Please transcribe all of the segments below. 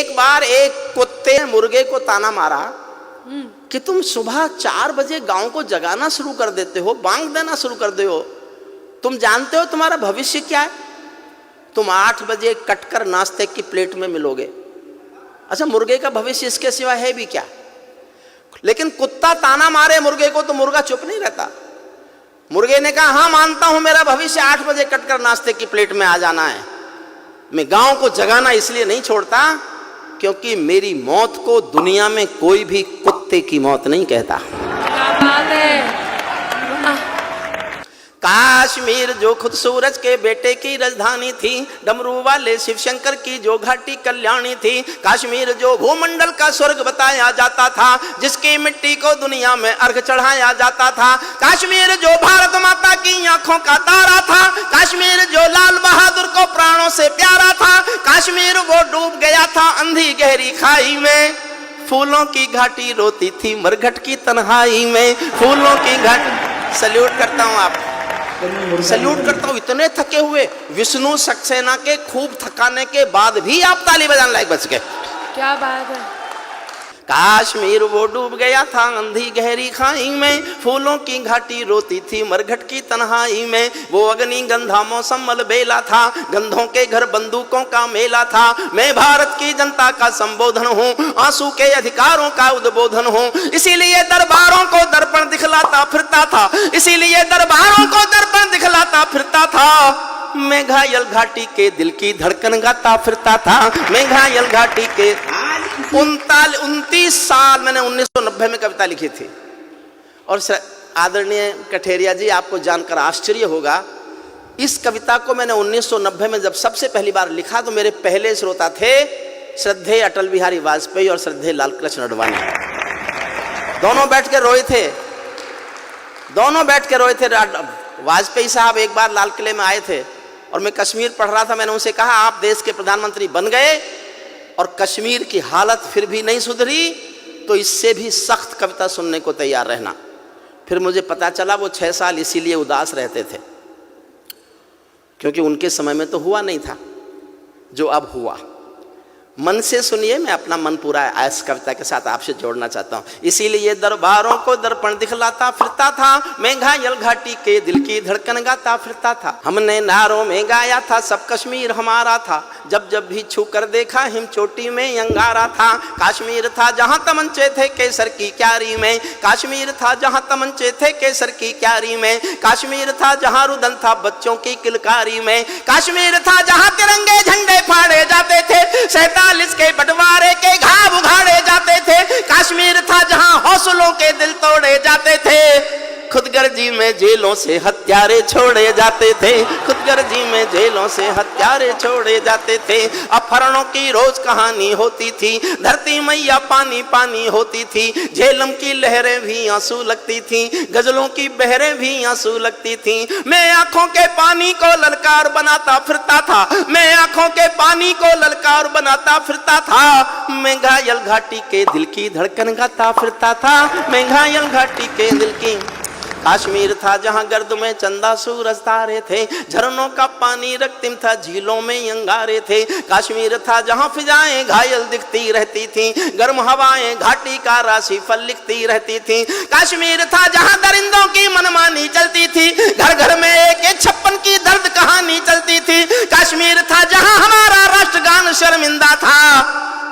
एक बार एक कुत्ते ने मुर्गे को ताना मारा कि तुम सुबह 4 बजे गांव को जगाना शुरू कर देते हो, बांग देना शुरू कर दे हो, तुम जानते हो तुम्हारा भविष्य क्या है? तुम 8 बजे कटकर नाश्ते की प्लेट में मिलोगे। अच्छा, मुर्गे का भविष्य इसके सिवा है भी क्या? लेकिन कुत्ता ताना मारे मुर्गे को तो मुर्गा चुप नहीं रहता। मुर्गे ने कहा, हाँ मानता हूं मेरा भविष्य 8 बजे कटकर नाश्ते की प्लेट में आ जाना है। मैं गांव को जगाना इसलिए नहीं छोड़ता क्योंकि मेरी मौत को दुनिया में कोई भी कुत्ते की मौत नहीं कहता। क्या बात है। काश्मीर जो खुद सूरज के बेटे की राजधानी थी, डमरू वाले शिव शंकर की जो घाटी कल्याणी थी, काश्मीर जो भूमंडल का स्वर्ग बताया जाता था, जिसकी मिट्टी को दुनिया में अर्घ चढ़ाया जाता था, काश्मीर जो भारत माता की आंखों का तारा था, काश्मीर जो लाल बहादुर को प्राणों से प्यारा था, काश्मीर वो डूब गया था अंधी गहरी खाई में, फूलों की घाटी रोती थी मरघट की तन्हाई में, फूलों की घाटी। सल्यूट करता हूं आप, सल्यूट करता हूं। इतने थके हुए विष्णु सक्सेना के खूब थकाने के बाद भी आप ताली बजाने लायक बच गए। क्या बात है। काश्मीर वो डूब गया था अंधी गहरी खाई में, फूलों की घाटी रोती थी मरघट की तन्हाई में, वो अग्नि गंधा मौसम मलबेला था, गंधों के घर बंदूकों का मेला था, मैं भारत की जनता का संबोधन हूँ, आंसू के अधिकारों का उद्बोधन हूँ, इसीलिए दरबारों को दर्पण दिखलाता फिरता था, इसीलिए दरबारों को दर्पण दिखलाता फिरता था, मैं घायल घाटी के दिल की धड़कन गाता फिरता था, मैं घायल घाटी के 29 साल मैंने 1990 में कविता लिखी थी। और आदरणीय कठेरिया जी, आपको जानकर आश्चर्य होगा, इस कविता को मैंने 1990 में जब सबसे पहली बार लिखा तो मेरे पहले श्रोता थे श्रद्धेय अटल बिहारी वाजपेयी और श्रद्धेय लालकृष्ण अडवाणी। दोनों बैठ के रोए थे, दोनों बैठ के रोए थे। वाजपेयी साहब एक बार लाल किले में आए थे और मैं कश्मीर पढ़ रहा था। मैंने उनसे कहा, आप देश के प्रधानमंत्री बन गए और कश्मीर की हालत फिर भी नहीं सुधरी तो इससे भी सख्त कविता सुनने को तैयार रहना। फिर मुझे पता चला वो 6 साल इसीलिए उदास रहते थे क्योंकि उनके समय में तो हुआ नहीं था जो अब हुआ। मन से सुनिए, मैं अपना मन पूरा इस कविता के साथ आपसे जोड़ना चाहता हूँ। इसीलिए दरबारों को दर्पण दिखलाता फिरता था, मैं घायल घाटी के दिल की धड़कन गाता फिरता था, हमने नारों में गाया था सब कश्मीर हमारा था, जब जब भी छू कर देखा हिम चोटी में अंगारा था, काश्मीर था जहाँ तमंचे थे केसर की क्यारी में, काश्मीर था जहाँ तमंचे थे केसर की क्यारी में, काश्मीर था जहाँ रुदन था बच्चों की किलकारी में, काश्मीर था जहाँ तिरंगे झंडे फाड़े जाते थे, 47 के बंटवारे के घाव उघाड़े जाते थे, काश्मीर था जहां हौसलों के दिल तोड़े जाते थे, खुदगर्जी में जेलों से हत्यारे छोड़े जाते थे, खुदगर्जी में जेलों से हत्यारे छोड़े जाते थे, अपहरणों की रोज कहानी होती थी, धरती मैया पानी पानी होती थी, झेलम की लहरें भी आंसू लगती थी, गजलों की बहरें भी आंसू लगती थी, मैं आंखों के पानी को ललकार बनाता फिरता था, मैं आंखों के पानी को ललकार बनाता फिरता था, मैं घायल घाटी के दिल की धड़कन गाता फिरता था, मैं घायल घाटी के दिल की। काश्मीर था जहां गर्द में चंदा सूरज तारे थे, झरनों का पानी रक्तिम था झीलों में अंगारे थे, काश्मीर था जहां फिजाएं घायल दिखती रहती थी, गर्म हवाएं घाटी का राशि फल लिखती रहती थी, काश्मीर था जहां दरिंदों की मनमानी चलती थी, घर घर में एक 56 की दर्द कहानी चलती थी, काश्मीर था जहां हमारा राष्ट्रगान शर्मिंदा था,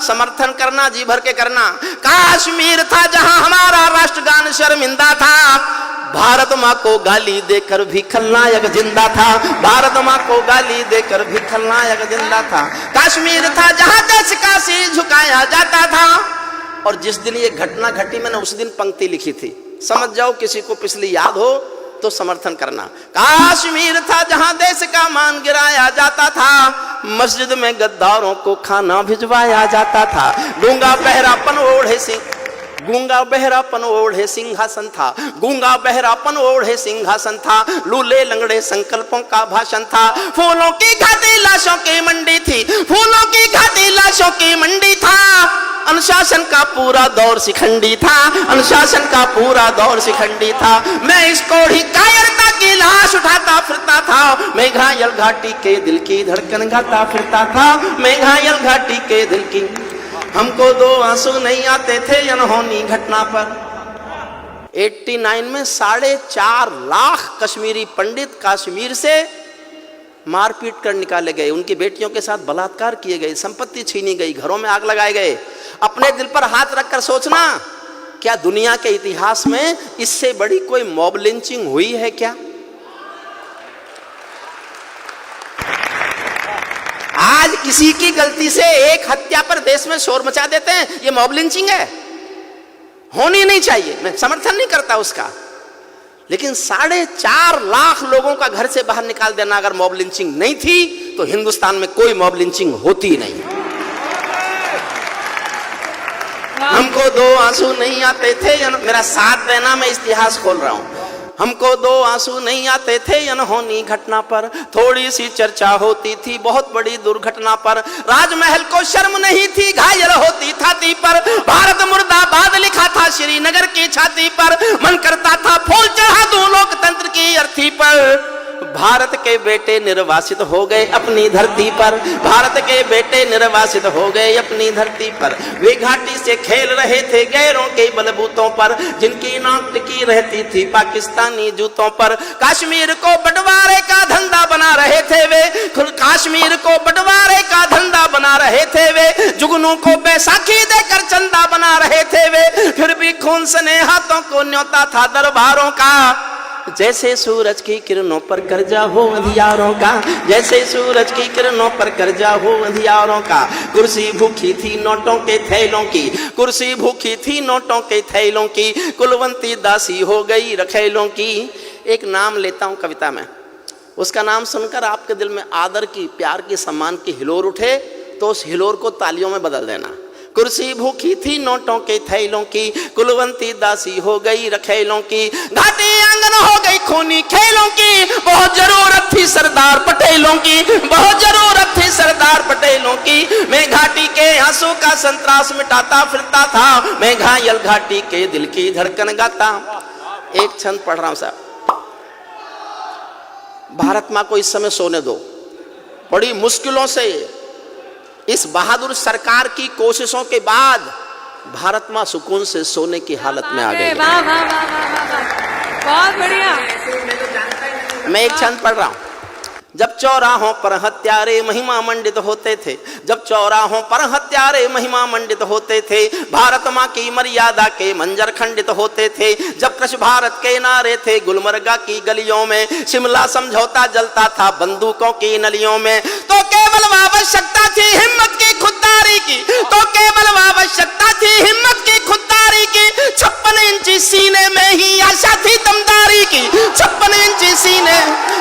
समर्थन करना जी भर के करना, काश्मीर था जहां हमारा राष्ट्रगान शर्मिंदा था, भारत माँ को गाली देकर भी खलनायक जिंदा था, भारत माँ को गाली देकर भी खलनायक जिंदा था, काश्मीर था जहां देश का सिर झुकाया जाता था। और जिस दिन ये घटना घटी मैंने उस दिन पंक्ति लिखी थी, समझ जाओ किसी को पिछली याद हो तो समर्थन करना। काश्मीर था जहां देश का मान गिराया जाता था, मस्जिद में गद्दारों को खाना भिजवाया जाता था, गूंगा बहरापन ओढ़े सिंह, गूंगा बहरापन ओढ़े सिंहासन था, गूंगा बहरापन ओढ़े सिंहासन था, लूले लंगड़े संकल्पों का भाषण था, फूलों की घाटी लाशों की मंडी थी, फूलों की घाटी लाशों की मंडी था, अनुशासन का पूरा दौर शिखंडी था, अनुशासन का पूरा दौर शिखंडी था, मैं इसको ही कायरता की लाश उठाता फिरता था, मैं घायल घाटी के दिल की धड़कन गाता फिरता था, मैं घायल घाटी के दिल की। हमको दो आंसू नहीं आते थे अनहोनी घटना पर। 89 में 4.5 लाख कश्मीरी पंडित कश्मीर से मारपीट कर निकाले गए, उनकी बेटियों के साथ बलात्कार किए गए, संपत्ति छीनी गई, घरों में आग लगाए गए। अपने दिल पर हाथ रखकर सोचना, क्या दुनिया के इतिहास में इससे बड़ी कोई मॉब लिंचिंग हुई है क्या? आज किसी की गलती से एक हत्या पर देश में शोर मचा देते हैं, ये मॉब लिंचिंग है, होनी नहीं चाहिए। मैं समर्थन नहीं करता उसका, लेकिन 4.5 लाख लोगों का घर से बाहर निकाल देना अगर मॉब लिंचिंग नहीं थी तो हिंदुस्तान में कोई मॉब लिंचिंग होती नहीं। हमको दो आंसू नहीं आते थे, मेरा साथ देना, मैं इतिहास खोल रहा हूं। हमको दो आंसू नहीं आते थे अनहोनी घटना पर, थोड़ी सी चर्चा होती थी बहुत बड़ी दुर्घटना पर। राजमहल को शर्म नहीं थी, घायल होती छाती पर। भारत मुर्दाबाद लिखा था श्रीनगर की छाती पर, मन करता था फूल चढ़ा दूं लोकतंत्र की अर्थी पर। भारत के बेटे निर्वासित हो गए अपनी धरती पर, भारत के बेटे निर्वासित हो गए अपनी धरती पर। वे घाटी से खेल रहे थे गैरों के बलबूतों पर, जिनकी नाक टिकी रहती थी पाकिस्तानी जूतों पर। कश्मीर को बंटवारे का धंधा बना रहे थे वे, कश्मीर को बंटवारे का धंधा बना रहे थे वे। जुगनू को बैसाखी देकर चंदा बना रहे थे वे, फिर भी खून सने हाथों को न्योता था दरबारों का। जैसे सूरज की किरणों पर कर्जा हो अंधियारों का, जैसे सूरज की किरणों पर कर्जा हो अंधियारों का। कुर्सी भूखी थी नोटों के थैलों की, कुर्सी भूखी थी नोटों के थैलों की। कुलवंती दासी हो गई रखेलों की। एक नाम लेता हूं कविता में, उसका नाम सुनकर आपके दिल में आदर की, प्यार की, सम्मान की हिलोर उठे तो उस हिलोर को तालियों में बदल देना। कुर्सी भूखी थी नोटों के थैलों की, कुलवंती दासी हो गई रखेलों की। घाटी आंगन हो गई खूनी खेलों की, बहुत जरूरत थी सरदार पटेलों की, बहुत जरूरत थी सरदार पटेलों की। मैं घाटी के आंसू का संतरास मिटाता फिरता था, मैं घायल घाटी के दिल की धड़कन गाता। एक छंद पढ़ रहा हूं साहब। भारत मां को इस समय सोने दो, बड़ी मुश्किलों से इस बहादुर सरकार की कोशिशों के बाद भारत मां सुकून से सोने की हालत में आ गई। वाह वाह वाह वाह वाह, बहुत बढ़िया। मैं एक छंद पढ़ रहा हूं। जब चौराहों पर हत्यारे महिमा मंडित होते थे, जब चौराहों पर हत्यारे महिमा मंडित होते थे, भारत मां की मर्यादा के मंजर खंडित होते थे। जब कृष भारत के नारे थे गुलमर्गा की गलियों में, शिमला समझौता जलता था बंदूकों की नलियों में। तो केवल आवश्यकता थी हिम्मत की खुददारी की, तो केवल आवश्यकता थी हिम्मत की खुददारी की। 56 इंची सीने में ही आशा थी दमदारी की, 56 इंची सीने,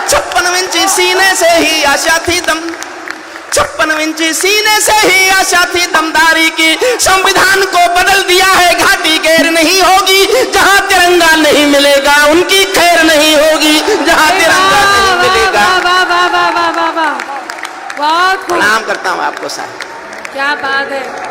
56 इंची सीने से ही आशा थी 56 इंची सीने से ही आशा थी दमदारी की। संविधान को बदल दिया है घाटी गैर नहीं होगी, जहां तिरंगा नहीं मिलेगा उनकी खैर नहीं होगी, जहां तिरंगा नहीं मिलेगा। प्रणाम करता हूं आपको साहब, क्या बात है।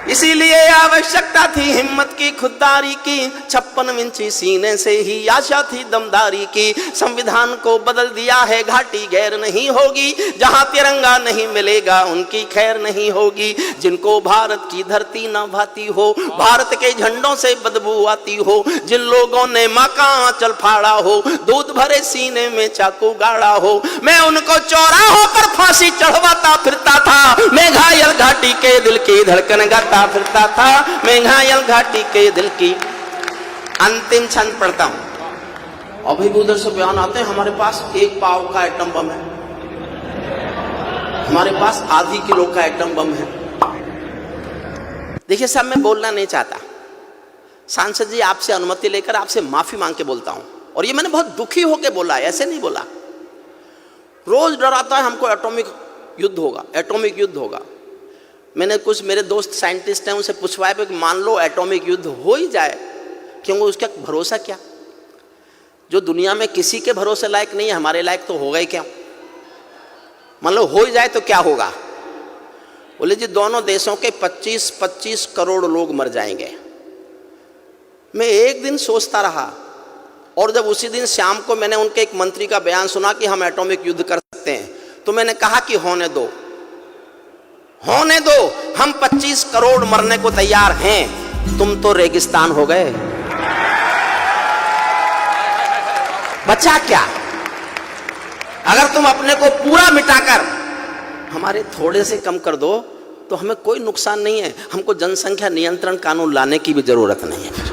इसीलिए आवश्यकता थी हिम्मत की खुददारी की, 56 इंची सीने से ही आशा थी दमदारी की। संविधान को बदल दिया है घाटी गैर नहीं होगी, जहां तिरंगा नहीं मिलेगा उनकी खैर नहीं होगी। जिनको भारत की धरती न भाती हो, भारत के झंडों से बदबू आती हो, जिन लोगों ने मां का आंचल फाड़ा हो, दूध भरे सीने में चाकू गाड़ा हो, मैं उनको चौराहों पर फांसी चढ़वाता फिरता था। मैं घायल घाटी के दिल की धड़कन गाता फिरता था, मैं घायल घाटी के दिल की। अंतिम छंद पढ़ता हूं। अभी उधर से बयान आते हैं हमारे पास 1 पाव का एटम बम है, हमारे पास आधी किलो का एटम बम है। देखिए साहब, मैं बोलना नहीं चाहता, सांसद जी आपसे अनुमति लेकर आपसे माफी मांग के बोलता हूं, और ये मैंने बहुत दुखी होकर बोला, ऐसे नहीं बोला। रोज डराता है हमको एटॉमिक युद्ध होगा, एटॉमिक युद्ध होगा। मैंने कुछ मेरे दोस्त साइंटिस्ट हैं उनसे पूछवाया कि मान लो एटॉमिक युद्ध हो ही जाए, क्योंकि उसका भरोसा क्या? जो दुनिया में किसी के भरोसे लायक नहीं है, हमारे लायक तो होगा ही क्या? मान लो हो ही जाए तो क्या होगा? बोले जी दोनों देशों के 25-25 करोड़ लोग मर जाएंगे। मैं एक दिन सोचता रहा, और जब उसी दिन शाम को मैंने उनके एक मंत्री का बयान सुना कि हम एटॉमिक युद्ध कर सकते हैं, तो मैंने कहा कि होने दो, होने दो, हम 25 करोड़ मरने को तैयार हैं, तुम तो रेगिस्तान हो गए। बचा क्या? अगर तुम अपने को पूरा मिटाकर हमारे थोड़े से कम कर दो तो हमें कोई नुकसान नहीं है। हमको जनसंख्या नियंत्रण कानून लाने की भी जरूरत नहीं है। फिर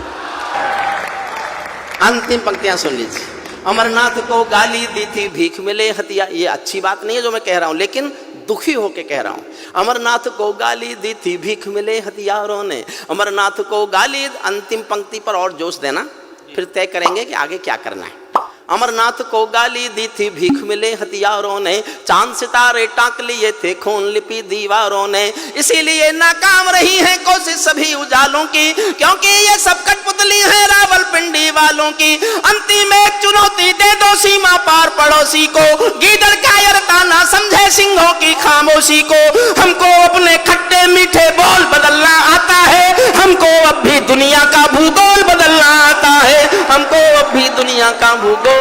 अंतिम पंक्तियां सुन लीजिए। अमरनाथ को गाली दी थी भीख मिले हथिया, ये अच्छी बात नहीं है जो मैं कह रहा हूं, लेकिन दुखी होके कह रहा हूं। अमरनाथ को गाली दी थी भीख मिले हथियारों ने, अमरनाथ को गाली। अंतिम पंक्ति पर और जोश देना, फिर तय करेंगे कि आगे क्या करना है। अमरनाथ को गाली दी थी भीख मिले हथियारों ने, चांद सितारे टांक लिए थे खून लिपि दीवारों ने, इसीलिए नाकाम रही है कोशिश सभी उजालों की, क्योंकि ये सब कठपुतली है रावलपिंडी वालों की। अंतिम एक चुनौती दे दो सीमा पार पड़ोसी को, गीदड़ कायरता ना समझे सिंहों की खामोशी को। हमको अपने खट्टे मीठे बोल बदलना आता है, हमको अब भी दुनिया का भूगोल बदलना आता है, हमको अब भी दुनिया का भूगोल।